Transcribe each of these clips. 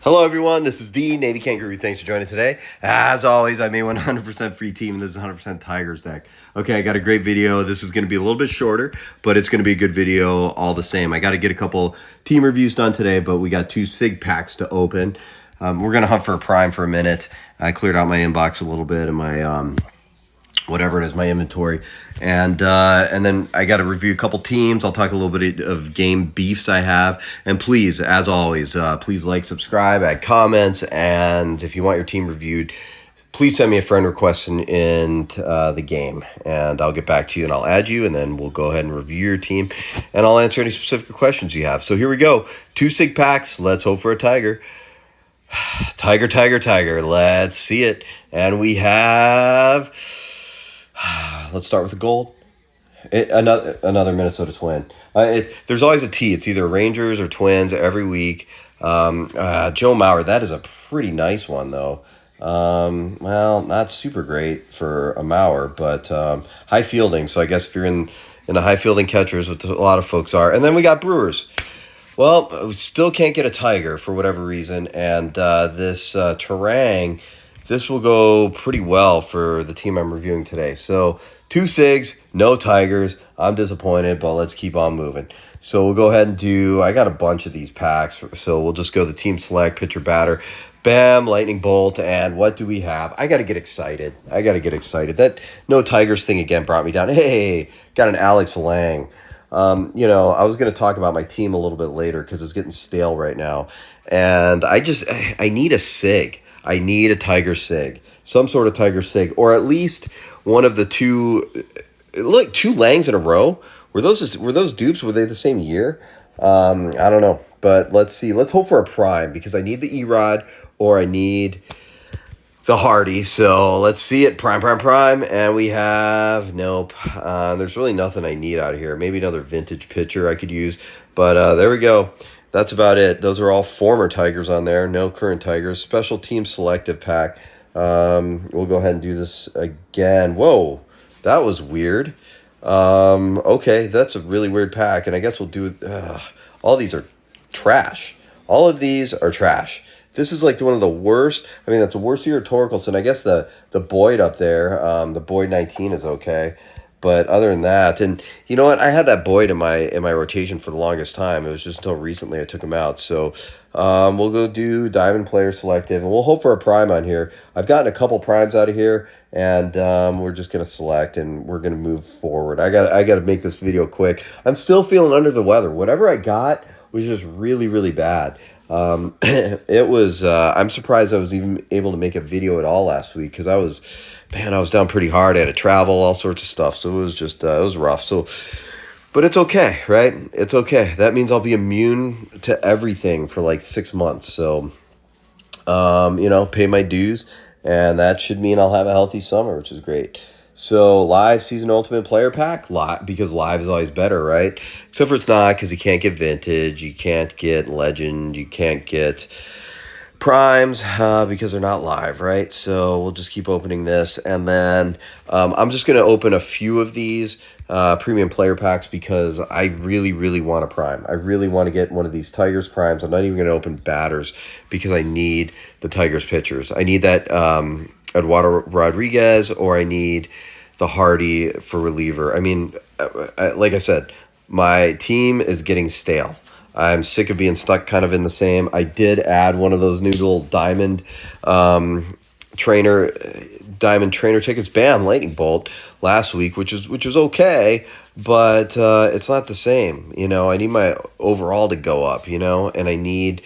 Hello, everyone. This is the Navy Kangaroo. Thanks for joining today. As always, I'm a 100% free team, and this is 100% Tigers deck. Okay, I got a great video. This is going to be a little bit shorter, but it's going to be a good video all the same. I got to get a couple team reviews done today, but we got 2 SIG packs to open. We're going to hunt for a prime for a minute. I cleared out my inbox a little bit and my whatever it is, my inventory. And then I got to review a couple teams. I'll talk a little bit of game beefs I have. And please, as always, please like, subscribe, add comments. And if you want your team reviewed, please send me a friend request in the game. And I'll get back to you and I'll add you. And then we'll go ahead and review your team. And I'll answer any specific questions you have. So here we go. 2 SIG packs. Let's hope for a Tiger. Tiger, Tiger, Tiger. Let's see it. And we have... Let's start with the gold. Another Minnesota Twin. There's always a T. It's either Rangers or Twins every week. Joe Mauer, that is a pretty nice one, though. Well, not super great for a Mauer, but high fielding. So I guess if you're in the high fielding catchers, which a lot of folks are. And then we got Brewers. Well, we still can't get a Tiger for whatever reason. And this Terang... This will go pretty well for the team I'm reviewing today. So 2 SIGs, no Tigers. I'm disappointed, but let's keep on moving. So we'll go ahead and do, I got a bunch of these packs. So we'll just go the team select, pitcher, batter, bam, lightning bolt. And what do we have? I got to get excited. That no Tigers thing again brought me down. Hey, got an Alex Lang. I was going to talk about my team a little bit later because it's getting stale right now. And I need a SIG. I need a Tiger SIG, some sort of Tiger SIG, or at least one of the 2, like 2 Langs in a row. Were those dupes? Were they the same year? I don't know, but let's see. Let's hope for a prime because I need the Erod or I need the Hardy. So let's see it. Prime, and we have nope. There's really nothing I need out of here. Maybe another vintage pitcher I could use, but there we go. That's about it. Those are all former Tigers on there. No current Tigers. Special team selective pack. We'll go ahead and do this again. Whoa, that was weird. Okay, that's a really weird pack. And I guess we'll do it. All these are trash. All of these are trash. This is like one of the worst. I mean, that's the worst year of Torkelson. I guess the Boyd up there, the Boyd 19 is okay. But other than that, and you know what? I had that Boyd in my rotation for the longest time. It was just until recently I took him out. So we'll go do Diamond Player Selective, and we'll hope for a prime on here. I've gotten a couple primes out of here, and we're just going to select, and we're going to move forward. I got to make this video quick. I'm still feeling under the weather. Whatever I got was just really, really bad. It was, I'm surprised I was even able to make a video at all last week because I was down pretty hard. I had to travel, all sorts of stuff. So it was just, it was rough. So, but it's okay, right? It's okay. That means I'll be immune to everything for like 6 months. So, pay my dues, and that should mean I'll have a healthy summer, which is great. So live season ultimate player pack, because live is always better, right? Except for it's not, because you can't get vintage, you can't get legend, you can't get primes because they're not live, right? So we'll just keep opening this, and then I'm just going to open a few of these premium player packs because I really, really want a prime. I really want to get one of these Tigers primes. I'm not even going to open batters because I need the Tigers pitchers. I need that Eduardo Rodriguez, or I need the Hardy for reliever. I mean, like I said, my team is getting stale. I'm sick of being stuck kind of in the same. I did add one of those new little diamond trainer tickets, bam, lightning bolt last week, which was okay, but it's not the same. I need my overall to go up, and I need,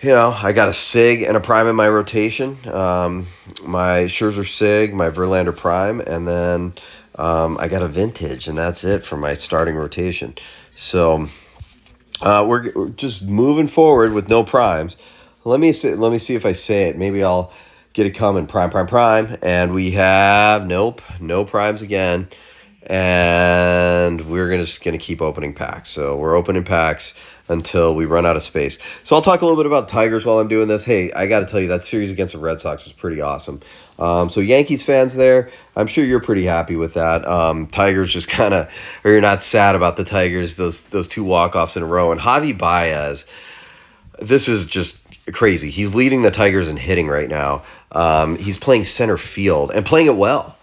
I got a SIG and a prime in my rotation. My Scherzer SIG, my Verlander prime, and then I got a vintage, and that's it for my starting rotation. So we're just moving forward with no primes. Let me see if I say it. Maybe I'll get it coming. Prime, and we have no primes again, and we're just gonna keep opening packs. So we're opening packs until we run out of space. So I'll talk a little bit about Tigers while I'm doing this. Hey, I got to tell you, that series against the Red Sox was pretty awesome. So Yankees fans there, I'm sure you're pretty happy with that. Tigers just kind of, or you're not sad about the Tigers, those 2 walk-offs in a row. And Javi Baez, this is just crazy. He's leading the Tigers in hitting right now. He's playing center field and playing it well,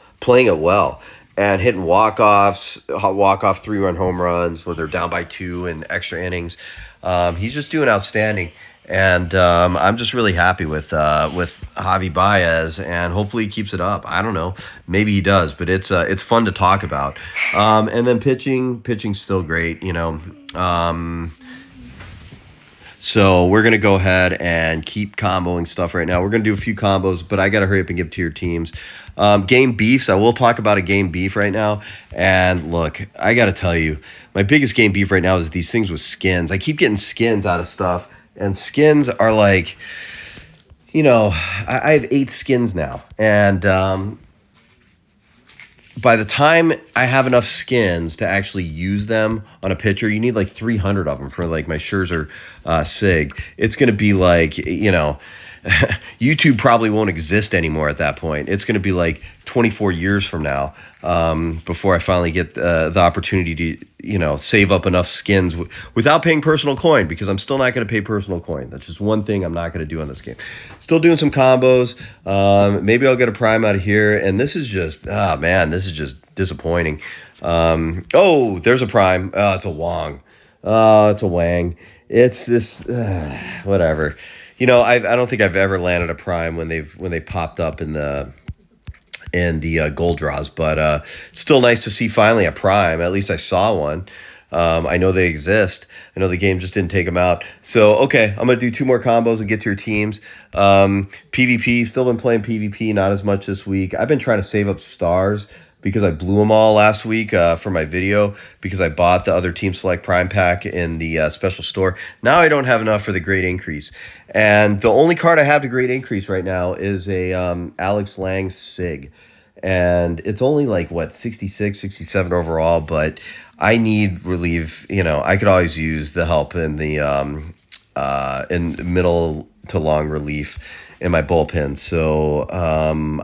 and hitting walk-offs, walk-off 3-run home runs when they're down by 2 in extra innings. He's just doing outstanding. And I'm just really happy with Javi Baez, and hopefully he keeps it up. I don't know, maybe he does, but it's fun to talk about. And then pitching's still great, you know. So we're gonna go ahead and keep comboing stuff right now. We're gonna do a few combos, but I gotta hurry up and give to your teams. Game beefs. I will talk about a game beef right now. And look, I gotta tell you, my biggest game beef right now is these things with skins. I keep getting skins out of stuff. And skins are like, you know, I have 8 skins now. And by the time I have enough skins to actually use them on a pitcher, you need like 300 of them for like my Scherzer Sig. It's going to be like, you know, YouTube probably won't exist anymore at that point. It's going to be like 24 years from now before I finally get the opportunity to, you know, save up enough skins without paying personal coin, because I'm still not going to pay personal coin. That's just one thing I'm not going to do in this game. Still doing some combos. Maybe I'll get a prime out of here. And this is just, man, this is just disappointing. Oh, there's a prime. It's a Wong. It's a Wang. It's this, whatever. You know, I don't think I've ever landed a prime when they popped up in the gold draws, but still nice to see finally a prime. At least I saw one. I know they exist. I know the game just didn't take them out. So okay, I'm gonna do 2 more combos and get to your teams. PvP, still been playing PvP, not as much this week. I've been trying to save up stars because I blew them all last week for my video, because I bought the other Team Select Prime Pack in the special store. Now I don't have enough for the Great Increase. And the only card I have to Great Increase right now is a Alex Lang Sig. And it's only like, what, 66, 67 overall, but I need relief. You know, I could always use the help in the in middle to long relief in my bullpen. So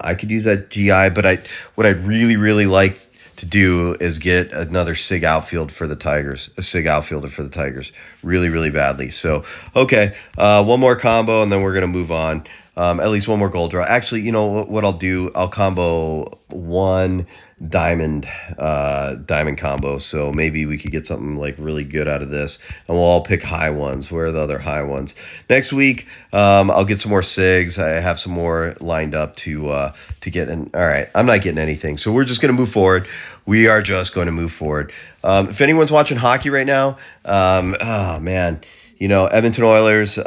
I could use that GI, but what I'd really, really like to do is get another Sig outfield for the Tigers, a Sig outfielder for the Tigers, really, really badly. So, okay, one more combo, and then we're going to move on. At least one more gold draw. Actually, you know what I'll do? I'll combo 1 diamond combo. So maybe we could get something like really good out of this, and we'll all pick high ones. Where are the other high ones? Next week, I'll get some more Sigs. I have some more lined up to get in. All right, I'm not getting anything, so we're just going to move forward. We are just going to move forward. If anyone's watching hockey right now, oh man, you know, Edmonton Oilers.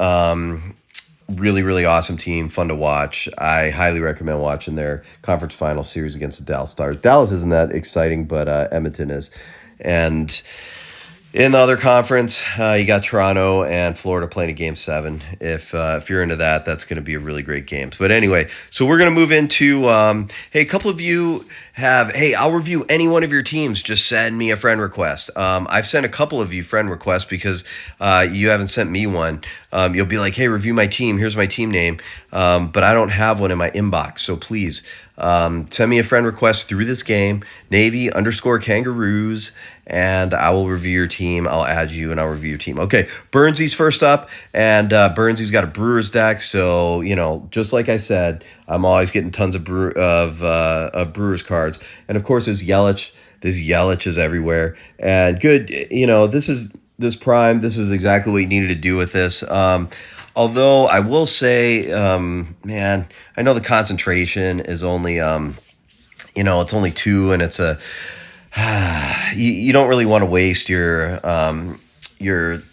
Really, really awesome team, fun to watch. I highly recommend watching their conference final series against the Dallas Stars. Dallas isn't that exciting, but Edmonton is. And in the other conference, you got Toronto and Florida playing a Game 7. If you're into that, that's going to be a really great game. But anyway, so we're going to move into, hey, a couple of you have, hey, I'll review any one of your teams. Just send me a friend request. I've sent a couple of you friend requests because you haven't sent me one. You'll be like, hey, review my team. Here's my team name. But I don't have one in my inbox. So please send me a friend request through this game, Navy_Kangaroos, and I will review your team. I'll add you and I'll review your team. Okay, Burnsy's first up, and Burnsy's got a Brewers deck. So, you know, just like I said, I'm always getting tons of Brewers cards. And of course, there's Yelich. There's Yelich everywhere. And good, you know, this prime, this is exactly what you needed to do with this. Although I will say, man, I know the concentration is only, you know, it's only 2, and it's a, you don't really want to waste your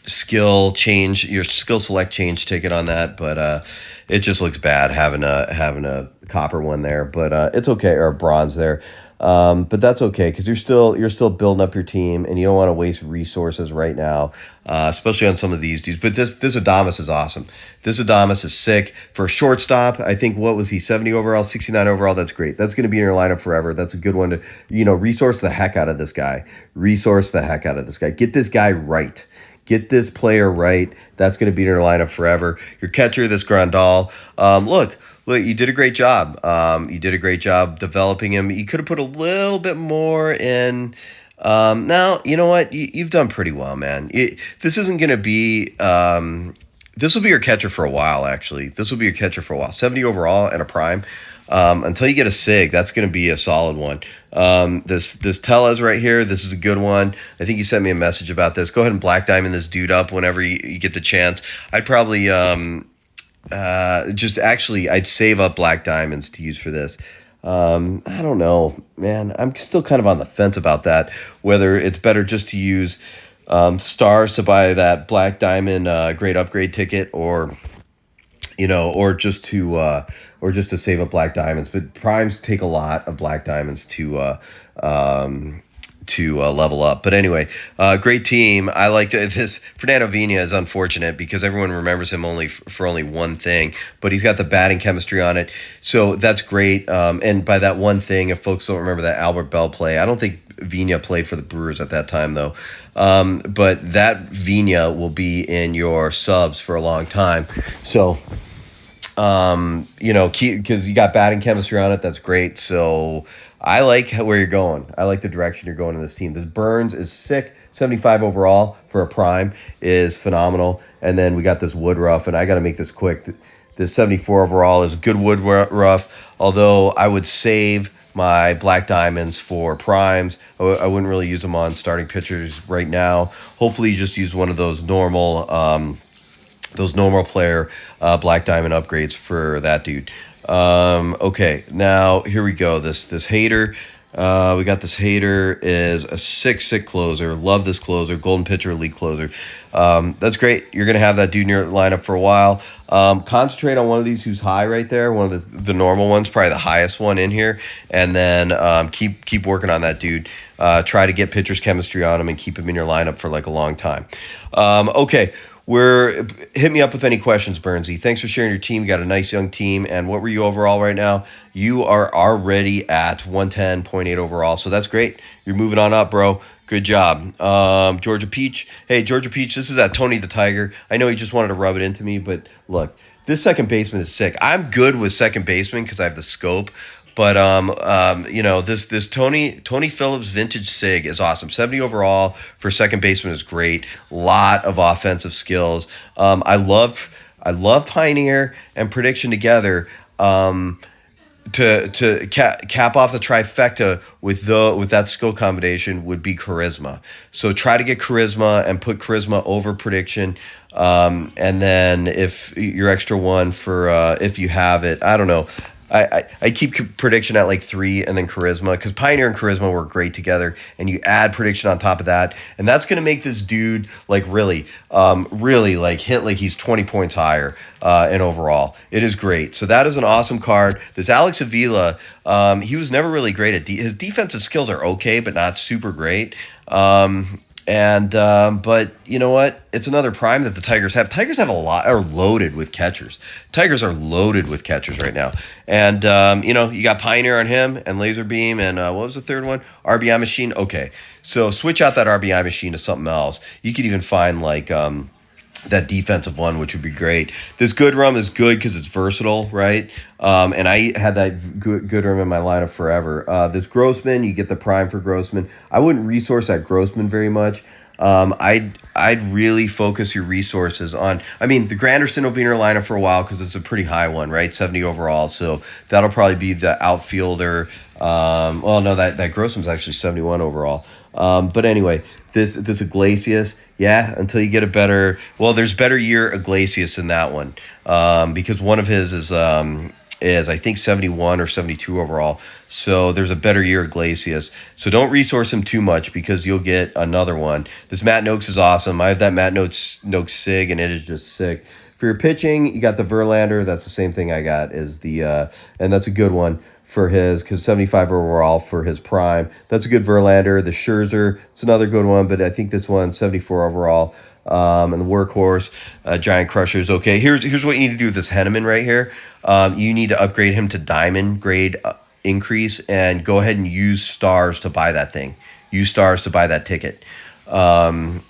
skill select change ticket on that, but it just looks bad having a copper one there, but it's okay, or a bronze there. But that's okay, because you're still building up your team, and you don't want to waste resources right now, especially on some of these dudes. But this Adames is awesome. This Adames is sick for a shortstop. I think, what was he, 70 overall, 69 overall? That's great. That's going to be in your lineup forever. That's a good one to, you know, resource the heck out of this guy. Get this guy right. Get this player right. That's going to be in your lineup forever. Your catcher, this Grandal. Look, you did a great job. You did a great job developing him. You could have put a little bit more in. Now, you know what? You've done pretty well, man. This isn't going to be This will be your catcher for a while, actually. This will be your catcher for a while. 70 overall and a prime. Until you get a SIG, that's going to be a solid one. This Tellez right here, this is a good one. I think you sent me a message about this. Go ahead and Black Diamond this dude up whenever you get the chance. I'd probably just actually, I'd save up Black Diamonds to use for this. I don't know, man. I'm still kind of on the fence about that, whether it's better just to use stars to buy that Black Diamond great upgrade ticket, or or just to save up Black Diamonds. But primes take a lot of Black Diamonds to level up. But anyway, great team. I like this. Fernando Vina is unfortunate because everyone remembers him only for only one thing, but he's got the batting chemistry on it, so that's great. And by that one thing, if folks don't remember that Albert Bell play, I don't think Vina played for the Brewers at that time though. But that Vina will be in your subs for a long time. So because you got batting chemistry on it, that's great. So I like where you're going. I like the direction you're going in this team. This Burns is sick. 75 overall for a prime is phenomenal. And then we got this Woodruff, and I got to make this quick. This 74 overall is good Woodruff, although I would save my Black Diamonds for primes. I wouldn't really use them on starting pitchers right now. Hopefully you just use one of those normal player Black Diamond upgrades for that dude. Okay, now here we go. This Hater. We got this Hater is a sick closer. Love this closer. Golden Pitcher, elite closer. That's great. You're going to have that dude in your lineup for a while. Concentrate on one of these who's high right there. One of the normal ones, probably the highest one in here. And then keep working on that dude. Try to get pitcher's chemistry on him and keep him in your lineup for like a long time. Okay. Hit me up with any questions, Burnsy. Thanks for sharing your team. You got a nice young team. And what were you overall right now? You are already at 110.8 overall, so that's great. You're moving on up, bro. Good job. Georgia Peach. Hey, Georgia Peach, this is at Tony the Tiger. I know he just wanted to rub it into me, but look, this second baseman is sick. I'm good with second baseman because I have the scope. But this Tony Phillips vintage SIG is awesome. 70 overall for second baseman is great. Lot of offensive skills. I love Pioneer and Prediction together. To cap off the trifecta with that skill combination would be Charisma. So try to get Charisma and put Charisma over Prediction. And then if your extra one for if you have it, I don't know. I keep Prediction at like 3 and then Charisma, because Pioneer and Charisma work great together, and you add Prediction on top of that, and that's going to make this dude like really like hit like he's 20 points higher in overall. It is great. So that is an awesome card. This Alex Avila, he was never really great at his defensive skills are okay, but not super great. But you know what? It's another prime that the Tigers have. Tigers have are loaded with catchers. Tigers are loaded with catchers right now. And, you got Pioneer on him and Laser Beam and what was the third one? RBI Machine. Okay. So switch out that RBI Machine to something else. You could even find like that defensive one, which would be great. This Goodrum is good because it's versatile, right? And I had that Goodrum in my lineup forever. This Grossman, you get the prime for Grossman. I wouldn't resource that Grossman very much. I'd really focus your resources on. I mean, the Granderson will be in your lineup for a while because it's a pretty high one, right? 70 overall, so that'll probably be the outfielder. That Grossman's actually 71 overall. But anyway, this Iglesias, yeah, until you get a better. Well, there's better year Iglesias than that one, because one of his is I think 71 or 72 overall. So there's a better year Iglesias. So don't resource him too much because you'll get another one. This Matt Noakes is awesome. I have that Matt Noakes SIG, and it is just sick. For your pitching, you got the Verlander. That's the same thing I got. And that's a good one for his, because 75 overall for his prime. That's a good Verlander. The Scherzer, it's another good one, but I think this one 74 overall. And the Workhorse, Giant Crushers. Okay, here's what you need to do with this Henneman right here. You need to upgrade him to Diamond grade increase, and go ahead and use stars to buy that thing. Use stars to buy that ticket. Because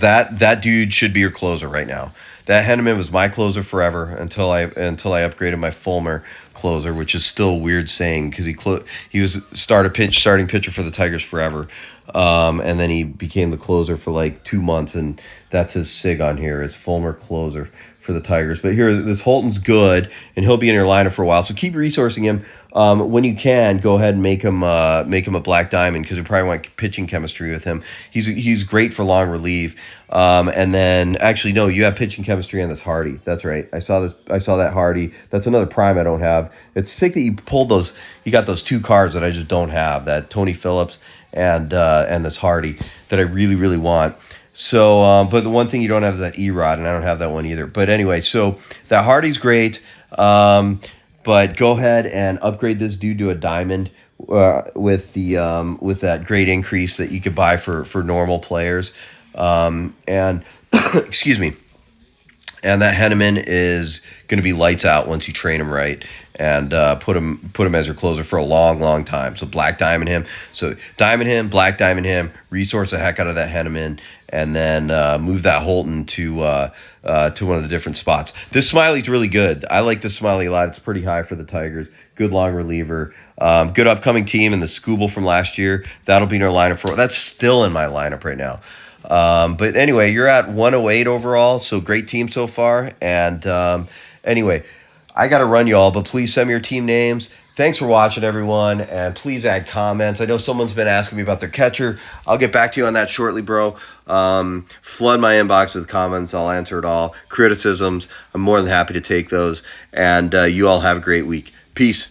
that dude should be your closer right now. That Henneman was my closer forever until I upgraded my Fulmer closer, which is still weird saying because he was starting pitcher for the Tigers forever. And then he became the closer for like 2 months, and that's his sig on here is Fulmer closer for the Tigers. But here, this Holton's good, and he'll be in your lineup for a while. So keep resourcing him. When you can, go ahead and make him a black diamond, because you probably want pitching chemistry with him. He's great for long relief. And then actually no, you have pitching chemistry on this Hardy. That's right. I saw that Hardy. That's another prime I don't have. It's sick that you pulled those. You got those two cards that I just don't have. That Tony Phillips and this Hardy that I really really want. So, but the one thing you don't have is that Erod, and I don't have that one either. But anyway, so that Hardy's great. But go ahead and upgrade this dude to a diamond with that great increase that you could buy for normal players. And excuse me. And that Henneman is going to be lights out once you train him right, and put him as your closer for a long, long time. So black diamond him. So diamond him, black diamond him. Resource the heck out of that Henneman, and then move that Holton to one of the different spots. This Smiley's really good. I like this Smiley a lot. It's pretty high for the Tigers. Good long reliever. Good upcoming team, and the Scooble from last year. That'll be in our lineup for. That's still in my lineup right now. But anyway, you're at 108 overall, so great team so far. And anyway, I got to run, y'all, but please send me your team names. Thanks for watching, everyone, and please add comments. I know someone's been asking me about their catcher. I'll get back to you on that shortly, bro. Flood my inbox with comments. I'll answer it all. Criticisms, I'm more than happy to take those. And you all have a great week. Peace.